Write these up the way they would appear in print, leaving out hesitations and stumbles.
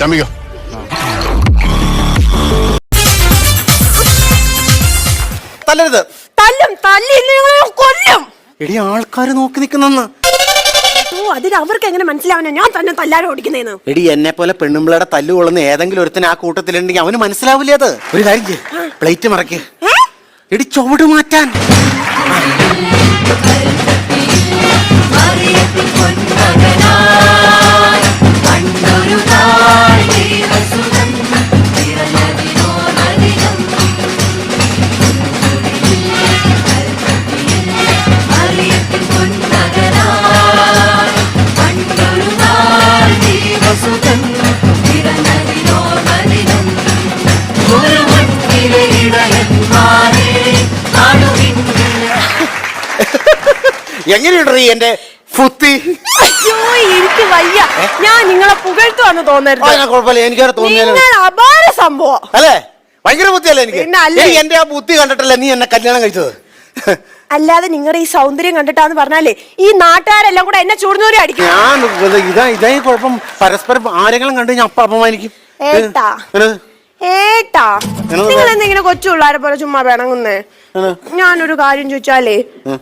ആരംഭിക്കോ. തല്ലരുത്. തല്ലും, കൊല്ലും. എടി ആൾക്കാര് നോക്കി നിൽക്കുന്നെന്ന്. അതിന് അവർക്ക് എങ്ങനെ മനസ്സിലാവണ ഞാൻ തന്നെ തല്ലാൻ ഓടിക്കുന്നേന്ന്? എടി എന്നെ പോലെ പെണ്ണുമ്പിളയുടെ തല്ലു കൊള്ളുന്ന ഏതെങ്കിലും ഒരുത്തിന് ആ കൂട്ടത്തിലുണ്ടെങ്കിൽ അവന് മനസ്സിലാവില്ലേ അത്. ഒരു കാര്യം ചെയ്യ്, പ്ലേറ്റ് മറക്ക്. എടി ചുവട് മാറ്റാൻ. എങ്ങനെയുണ്ട് എന്റെ ഫുത്തി? എനിക്ക് വയ്യ. ഞാൻ നിങ്ങളെ പുകഴ്ത്തുവാന്ന് തോന്നരുത്. കുഴപ്പമില്ല, എനിക്കത് തോന്നിയാലും അപാര സംഭവം അല്ലേ. ഭയങ്കര ബുദ്ധിയല്ലേ എനിക്ക്. എന്റെ ആ ബുദ്ധി കണ്ടിട്ടല്ലേ നീ എന്നെ കല്യാണം കഴിച്ചത്. അല്ലാതെ നിങ്ങളുടെ ഈ സൗന്ദര്യം കണ്ടിട്ടാന്ന് പറഞ്ഞാലേ ഈ നാട്ടുകാരെല്ലാം കൂടെ എന്നെ ചൂടുന്നവരെ അടിക്കും. ഞാൻ ഇതേ കുഴപ്പം. പരസ്പരം ആരെങ്കിലും കണ്ടു ഞാൻ അപ്പ അപമാനിക്കും. ഏട്ടാ നിങ്ങൾ എന്തെങ്കിലും കൊച്ചു പിള്ളേരെ പോലെ ചുമ്മാ വേണമെന്നേ. ഞാനൊരു കാര്യം ചോദിച്ചാലേ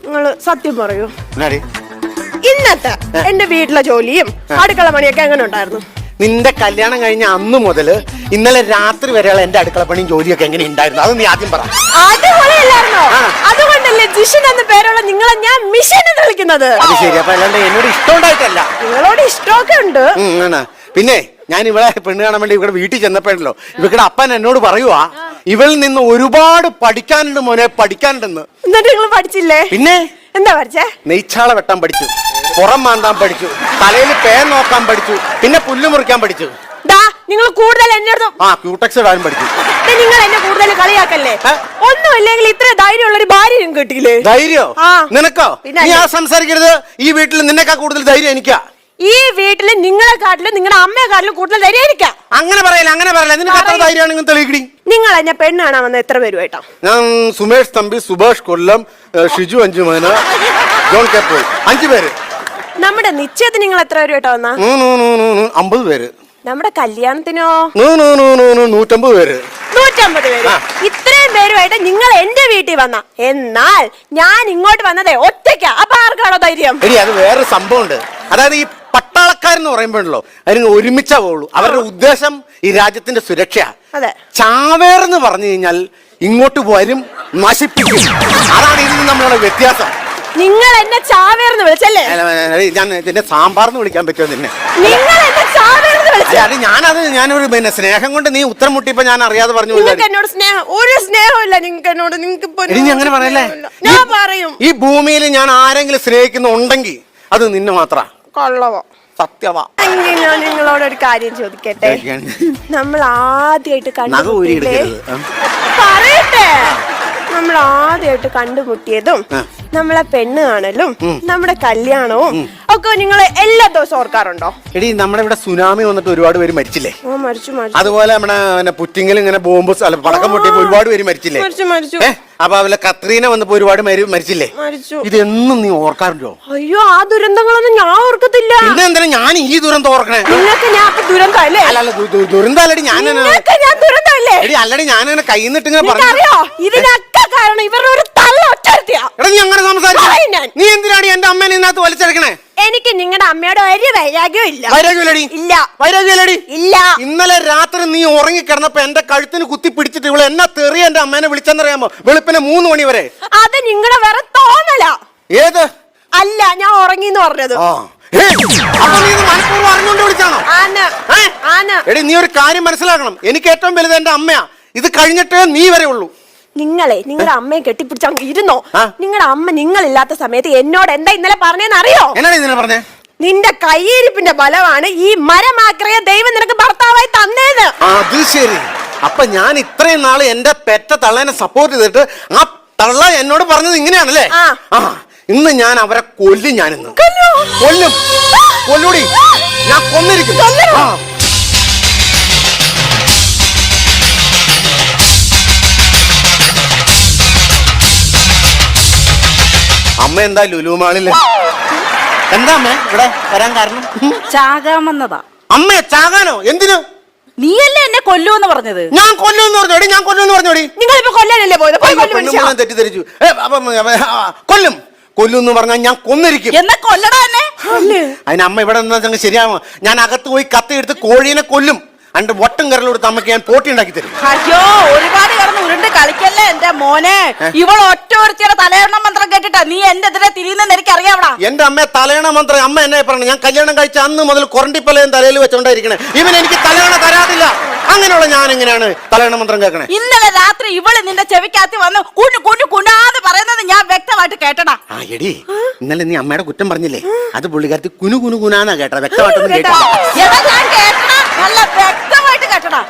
നിങ്ങള് സത്യം പറയൂ. ഇന്നത്തെ എന്റെ വീട്ടിലെ ജോലിയും അടുക്കള പണിയൊക്കെ എങ്ങനെ ഉണ്ടായിരുന്നു? നിന്റെ കല്യാണം കഴിഞ്ഞ അന്ന് മുതല് ഇന്നലെ രാത്രി വരെയുള്ള എന്റെ അടുക്കള പണിയും ജോലിയൊക്കെ എങ്ങനെ ഉണ്ടായിരുന്നു? അത് നീ ആദ്യം പറ. അതുപോലെയല്ലായിരുന്നോ? അതുകൊണ്ടല്ലേ ജിഷൻ എന്ന പേരുള്ള നിങ്ങളെ ഞാൻ മിഷൻ എന്ന് വിളിക്കുന്നത്. അത് ശരി. അപ്പൊ അല്ലാണ്ട് എന്നോട് ഇഷ്ടം ഉണ്ടായിട്ടല്ല. നിങ്ങളോട് ഇഷ്ടമൊക്കെ ഉണ്ട്. പിന്നെ ഞാൻ ഇവളെ പെണ്ണ് കാണാൻ വേണ്ടി ഇവിടെ വീട്ടിൽ ചെന്നപ്പോഴല്ലോ ഇവരുടെ അപ്പൻ എന്നോട് പറയുവാ, ഇവളിൽ നിന്ന് ഒരുപാട് പഠിക്കാനുണ്ട് മോനെ, പഠിക്കാനുണ്ടെന്ന്. എന്നിട്ട് നിങ്ങൾ പഠിച്ചില്ലേ? പിന്നെ എന്താ പഠിച്ചേ? നെയ്ച്ചാള വെട്ടാൻ പഠിച്ചു, പുറം മാന്താൻ പഠിച്ചു, തലയിൽ പേൻ നോക്കാൻ പഠിച്ചു, പിന്നെ പുല്ല് മുറിക്കാൻ പഠിച്ചു. നിങ്ങൾ കൂടുതൽ എന്നെ ക്യൂടെക്സ് ഇടാനും പഠിച്ചു. നിങ്ങൾ എന്നെ കൂടുതൽ കളിയാക്കല്ലേ. ഒന്നും ഇല്ലെങ്കിൽ ഇത്ര ധൈര്യമുള്ള ഒരു ഭാര്യ നിങ്ങൾക്ക് കിട്ടിയില്ലേ? ധൈര്യോ നിനക്കോ? നീ ആ സംസാരിക്കരുത്. ഈ വീട്ടിൽ നിന്നെക്കാ കൂടുതൽ ധൈര്യം എനിക്കാ. ഈ വീട്ടില് നിങ്ങളെക്കാട്ടിലും നിങ്ങളുടെ അമ്മയെക്കാട്ടിലും കൂടുതൽ ധൈര്യം എനിക്കാ. അങ്ങനെ പറയല, അങ്ങനെ പറയല. നിനക്ക് എത്ര ധൈര്യമാണെങ്കിൽ തെളിയിക്കടി. നിങ്ങൾ എന്നെ പെണ്ണ് കാണാൻ വന്ന എത്ര പേരുമായിട്ടാ? ഞാൻ സുമേഷ് തമ്പി, സുഭാഷ് കൊല്ലം, ഷിജു അഞ്ചുമന, ജോൺ കെപ്പോൾ, 5 പേര്. നമ്മുടെ നിശ്ചയത്തിന് നിങ്ങൾ എത്ര പേരുമായിട്ടാ വന്ന? 50 പേര്. നമ്മുടെ കല്യാണത്തിനോ? 150 പേര്. 150 പേര്. ഇത്രയും പേരുമായിട്ട് നിങ്ങൾ എന്റെ വീട്ടിൽ വന്ന. എന്നാൽ ഞാൻ ഇങ്ങോട്ട് വന്നതേ ഒറ്റയ്ക്കാ. അപ്പൊ ആർക്കാണോ ധൈര്യം? അത് വേറെ സംഭവം ഉണ്ട്. അതായത് ഈ പട്ടാളക്കാരെന്ന് പറയുമ്പോഴല്ലോ അതിന് ഒരുമിച്ചാ പോകുള്ളൂ. അവരുടെ ഉദ്ദേശം ഈ രാജ്യത്തിന്റെ സുരക്ഷയാ. ചാവേറെന്ന് പറഞ്ഞു കഴിഞ്ഞാൽ ഇങ്ങോട്ട് വരും, നശിപ്പിക്കും. അതാണ് ഇതിന് നമ്മളുടെ വ്യത്യാസം. നിങ്ങൾ എന്നെ ചാവേർന്ന് വിളിച്ചല്ലേ? ഞാൻ ഇതിന്റെ സാമ്പാർന്ന് വിളിക്കാൻ പറ്റുമോ നിന്നെ? ഞാനൊരു പിന്നെ സ്നേഹം കൊണ്ട് നീ ഉത്തരം മുട്ടിയപ്പോ ഞാൻ അറിയാതെ പറഞ്ഞു. എന്നോട് സ്നേഹം ഒരു സ്നേഹമില്ല നിങ്ങൾക്ക് എന്നോട്. നിങ്ങൾക്ക് അങ്ങനെ പറയല്ലേ? ഞാൻ പറയും. ഈ ഭൂമിയിൽ ഞാൻ ആരെങ്കിലും സ്നേഹിക്കുന്നുണ്ടെങ്കിൽ അത് നിന്നെ മാത്ര. കൊള്ളവോ? സത്യവാ. ഞാൻ നിങ്ങളോട് ഒരു കാര്യം ചോദിക്കട്ടെ. നമ്മൾ ആദ്യമായിട്ട് പറയട്ടെ, നമ്മൾ ആദ്യമായിട്ട് കണ്ടുമുട്ടിയതും നമ്മളെ പെണ്ണ് കാണലും നമ്മുടെ കല്യാണവും ഒക്കെ നിങ്ങൾ എല്ലാ ദിവസവും ഓർക്കാറുണ്ടോ? എടി നമ്മുടെ ഇവിടെ സുനാമി വന്നിട്ട് ഒരുപാട് പേര് മരിച്ചില്ലേ? മരിച്ചു. അതുപോലെ നമ്മുടെ പുറ്റിങ്ങൽ ഇങ്ങനെ ബോംബ് പടക്കം പൊട്ടിയപ്പോ ഒരുപാട് പേര് മരിച്ചില്ലേ? അപ്പൊ അവലെ കത്രീന വന്നപ്പോ ഒരുപാട് മരിച്ചില്ലേ? ഇതെന്നും നീ ഓർക്കാറുണ്ടോ? അയ്യോ, ആ ദുരന്തങ്ങളൊന്നും ഞാൻ ഓർക്കത്തില്ല. പിന്നെ എന്തിനാ ഞാൻ ഈ ദുരന്തം ഓർക്കണേ? നിങ്ങൾക്ക് ഞാൻ ദുരന്തല്ലേ? അല്ല, ദുരന്തല്ലടി. ഞാൻ ദുരന്തല്ലേ? അല്ലടി, ഞാനങ്ങനെ കൈ നിന്നിട്ട് ഇങ്ങനെ പറഞ്ഞു. ഇതിനൊക്കെ കാരണം ഇവരുടെ ഒരു തള്ള ഒറ്റ. നീ അങ്ങനെ സംസാരിച്ചു. നീ എന്തിനാണ് എന്റെ അമ്മേനെ ഇതിനകത്ത് വലിച്ചെടുക്കണേ? എനിക്ക് നിങ്ങളുടെ അമ്മയോട് ഒരു വൈരാഗ്യവും ഇല്ല. വൈരാഗ്യമില്ലടി. ഇന്നലെ രാത്രി നീ ഉറങ്ങിക്കിടന്നപ്പോ എന്റെ കഴുത്തിന് കുത്തി പിടിച്ചിട്ട് ഇവിടെ എന്നാ തെറി എന്റെ അമ്മേനെ വിളിച്ചെന്നറിയാമോ? വെളുപ്പിനെ 3 മണി വരെ. അത് നിങ്ങളുടെ വേറെ തോന്നല. ഏത്? അല്ല, ഞാൻ ഉറങ്ങിന്ന് പറഞ്ഞത്. എടി, നീ ഒരു കാര്യം മനസ്സിലാക്കണം. എനിക്ക് ഏറ്റവും വലുത് എന്റെ അമ്മയാ. ഇത് കഴിഞ്ഞിട്ടേ നീ വരെ ഉള്ളൂ. നിങ്ങളുടെ അമ്മയെ കെട്ടിപ്പിടിച്ചാൽ ഇരുന്നോ? നിങ്ങളുടെ അമ്മ നിങ്ങളില്ലാത്ത സമയത്ത് എന്നോട് എന്താ ഇന്നലെ പറഞ്ഞെന്ന് അറിയോ? എന്നാണ് ഇന്നലെ പറഞ്ഞേ? നിന്റെ കയ്യിരിപ്പിന്റെ ബലമാണ് ഈ മരമാക്രയെ ദൈവം നിനക്ക് ഭർത്താവായി തന്നേത്. അത് ശരി. അപ്പൊ ഞാൻ ഇത്രയും നാള് എന്റെ പെറ്റ തള്ളേനെ സപ്പോർട്ട് ചെയ്തിട്ട് ആ തള്ള എന്നോട് പറഞ്ഞത് ഇങ്ങനെയാണല്ലേ? ഇന്ന് ഞാൻ അവരെ കൊല്ലും. ഞാനിന്ന് കൊല്ലൂടി. ഞാൻ കൊന്നിരിക്കും. അമ്മ എന്താ ലുലുമാളില്? എന്താ അമ്മ ഇവിടെ വരാൻ കാരണം? ചാകാൻ വന്നതാ. അമ്മയെ ചാകാനോ? എന്തിനു? നീയല്ലേ എന്നെ കൊല്ലൂന്ന് പറഞ്ഞത്? ഞാൻ കൊല്ലുമെന്ന് പറഞ്ഞോടി, ഞാൻ കൊല്ലുമെന്ന് പറഞ്ഞോടി. നിങ്ങൾ ഇപ്പൊ കൊല്ലാനല്ലേ പോയത്? പോയി കൊല്ലു മനുഷ്യ. പെണ്ണുമ്പോ തെറ്റിദ്ധരിച്ചു. കൊല്ലും കൊല്ലും എന്ന് പറഞ്ഞാൽ ഞാൻ കൊന്നിരിക്കും. എന്നാ കൊല്ലടാ എന്നെ. അതിന് അമ്മ ഇവിടെ നിന്നാ ശരിയാമോ? ഞാൻ അകത്ത് പോയി കത്തി എടുത്ത് കോഴീനെ കൊല്ലും. അണ്ട് വട്ടം കരലോട് അമ്മയ്ക്ക് ഞാൻ പോട്ടി ഉണ്ടാക്കി തരും. അയ്യോ, ഒരുപാട് കിടന്ന് ഉരുണ്ട് കളിക്കല്ലേ എന്റെ മോനെ. ഇവൾ ഒറ്റ ഒരുത്തിയുടെ തലയെണ്ണ മന്ത്രം കേട്ടിട്ടാ നീ എന്റെ എതിരെ തിരിയുന്നെന്ന് എനിക്ക് അറിയാവടാ. എന്റെ അമ്മയെ തലയണ മന്ത്രം അമ്മ എന്നെ പറഞ്ഞു. ഞാൻ കല്യാണം കഴിച്ച അന്ന് മുതൽ കൊറണ്ടിപ്പലയും തലയിൽ വെച്ചോണ്ടായിരിക്കണേ. ഇവൻ എനിക്ക് തലയണ തരാതില്ല. അങ്ങനെയുള്ള ഞാൻ എങ്ങനെയാണ് തലയണ മന്ത്രം കേൾക്കണേ? ഇന്നലെ രാത്രി ഇവള് നിന്റെ ചെവിക്കകത്ത് വന്ന് കുഞ്ഞു കുഞ്ഞു കുഞ്ഞാന്ന് പറയുന്നത് ഞാൻ വ്യക്തമായിട്ട് കേട്ടടാ. ആ എടി, ഇന്നലെ നീ അമ്മയുടെ കുറ്റം പറഞ്ഞില്ലേ? അത് പുള്ളിക്കാരത്തി കുനു കുനു കുനാന്നാ കേട്ടാ. വ്യക്തമായിട്ടൊന്നും കേട്ടാ. നല്ല വ്യക്തമായിട്ട് കേട്ടടാ.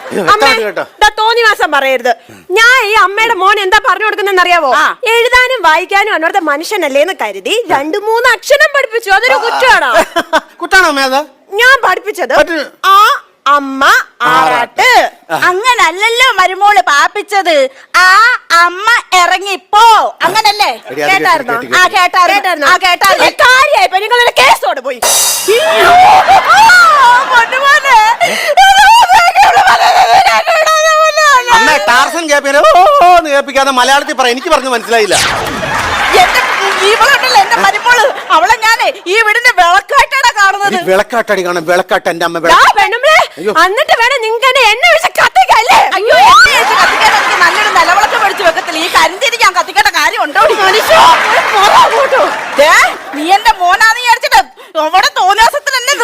തോന്നിവാസം പറയരുത്. ഞാൻ ഈ അമ്മയുടെ മോൻ എന്താ പറഞ്ഞു കൊടുക്കുന്നെന്ന് അറിയാവോ? എഴുതാനും വായിക്കാനും അന്നോടത്തെ മനുഷ്യനല്ലേന്ന് കരുതി 2-3 അക്ഷരം പഠിപ്പിച്ചു. അതൊരു കുറ്റമാണോ? കുറ്റാണോ അമ്മ? അത് ഞാൻ പഠിപ്പിച്ചത് ആ അമ്മ ആറാട്ട്. അങ്ങനല്ലല്ലോ മരുമോള് പാപ്പിച്ചത്. ആ അമ്മ ഇറങ്ങിപ്പോ, അങ്ങനല്ലേ? കേട്ടായിരുന്നോ? ആ കേട്ടായിരുന്നു. ആ കേട്ടായിരുന്നു. കാര്യായിപ്പോ നിങ്ങൾ കേസോട് പോയി. അമ്മ ടാർസൻ കേൾപ്പിക്കാതെ മലയാളത്തിൽ പറ. എനിക്ക് പറഞ്ഞു മനസ്സിലായില്ല. എന്റെ മരുമോള്, അവളെ ഞാനേ ഈ വീടിന്റെ വിളക്കായിട്ടാണ് കാണുന്നത്. വിളക്കാട്ടടി കാണാം. വിളക്കാട്ട് എന്റെ അമ്മ. എന്നിട്ട് വേണം നിങ്ങൾക്ക് എണ്ണ ഒഴിച്ച് കത്തിക്കല്ലേ? അയ്യോ, എണ്ണ ഒഴിച്ച് കത്തിക്കാൻ എനിക്ക് നല്ലൊരു നിലവിളക്ക് മേടിച്ച് വെക്കത്തില്ല. ഈ കരിഞ്ചേരി ഞാൻ കത്തിക്കേണ്ട കാര്യം ഉണ്ടോ? നീ എന്റെ മോനാന്ന് വിചാരിച്ചിട്ട് അവിടെ തോന്നിയാസത്തിന് എന്നെ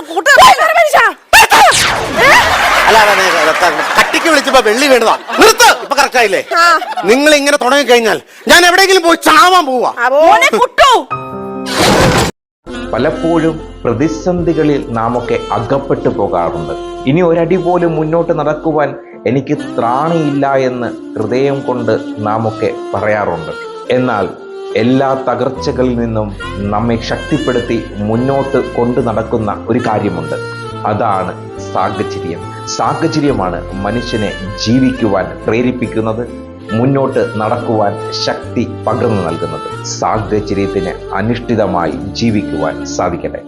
കട്ടിക്ക് വിളിച്ചപ്പോ വെള്ളി വീണതാ. നിർത്ത്. ഇപ്പൊ കറക്റ്റ് ആയില്ലേ? നിങ്ങൾ ഇങ്ങനെ തുടങ്ങി കഴിഞ്ഞാൽ ഞാൻ എവിടെയെങ്കിലും പോയി ചാവാൻ പോവാ. പലപ്പോഴും പ്രതിസന്ധികളിൽ നാമൊക്കെ അകപ്പെട്ടു പോകാറുണ്ട്. ഇനി ഒരടി പോലും മുന്നോട്ട് നടക്കുവാൻ എനിക്ക് ത്രാണിയില്ല എന്ന് ഹൃദയം കൊണ്ട് നാമൊക്കെ പറയാറുണ്ട്. എന്നാൽ എല്ലാ തകർച്ചകളിൽ നിന്നും നമ്മെ ശക്തിപ്പെടുത്തി മുന്നോട്ട് കൊണ്ടു നടക്കുന്ന ഒരു കാര്യമുണ്ട്. അതാണ് സാഹചര്യം. സാഹചര്യമാണ് മനുഷ്യനെ ജീവിക്കുവാൻ പ്രേരിപ്പിക്കുന്നത്, മുന്നോട്ട് നടക്കുവാൻ ശക്തി പകർന്നു നൽകുന്നത്. സാഹചര്യത്തിന് അനിഷ്ഠിതമായി ജീവിക്കുവാൻ സാധിക്കട്ടെ.